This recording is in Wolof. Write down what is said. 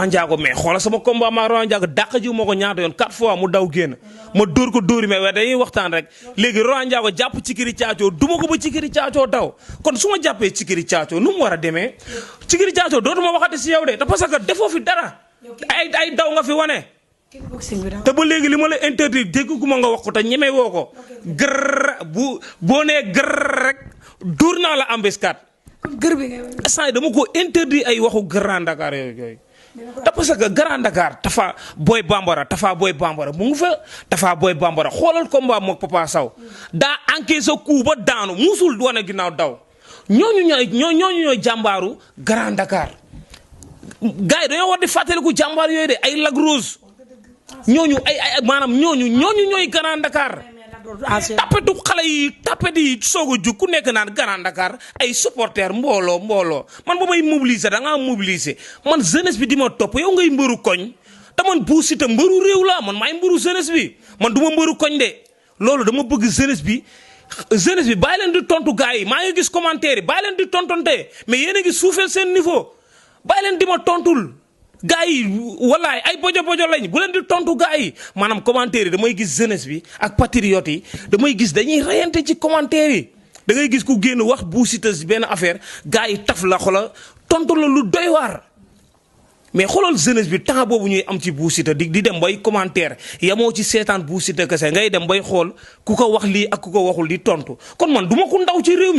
Ndiago mais xoolal sama combat ma Laurent Ndiago dàq ji ma ko ñaata yoon 4 fois mu daw génn ma dóor ko dóori mais dañuy waxtaan rek léegi Laurent Ndiago jàpp Cikiri Caacoo duma ko ba Cikiri Caacoo daw kon su ma jàppee Cikiri Caacoo nu mu war a demee Cikiri Caacoo dootuma waxati si yow de te parce que defoo fi dara ay daw nga fi wane. te ba léegi li ma la interdit dégguma nga wax ko te ñeme woo ko gërr boo nee gërr rek dóor naa la embuscade. gër bi instant dama ko interdit ay waxu Grand Dakar yooyu. te parce que Grand Dakar Tafa Boy Bambara mu ngi fa Tafa Boy Bambara xoolal combat moog Papa Sow daa encaissé coup ba daanu musul wane ginnaaw daw ñooñu ñooy jàmbaaru Grand Dakar gars yi dañoo war di fàttaliku jàmbaar yooyu de ay Lac Rose ñooñu maanaam ñooñu ñooy Grand Dakar. tapetu xale yi tapet yi soog a jug ku nekk naan Grand Dakar ay supporters mbooloo man ba may mobiliser da ngaa mobiliser man jeunesse bi di ma topp yow ngay mbëru koñ te man Bou Siteu mbëru réew la man maay mbëru jeunesse bi man du ma mbëru koñ de loolu dama bëgg jeunesse bi bàyyi leen di tontu gars yi maa ngi gis commentaire yi bàyyi leen di tontonte mais yéen a ngi suufeel seen niveau bàyyi leen di ma tontul. gaa yi wallaay ay bojo lañ bu leen di tontu gaa yi maanaam commentaire yi damay gis jeunesse bi ak patriote yi damay gis dañuy rayante ci commentaire yi da ngay gis ku génn wax Bou Siteu benn affaire gaa yi taf la xola tontu la lu doy waar. mais xoolal jeunesse bi temps boobu ñuy am ci Bou Siteu di dem bay commentaire yamoo ci seetaan Bou Siteu kese ngay dem bay xool ku ko wax lii ak ku ko waxul di tontu kon man du ma ko ndaw ci réew mi.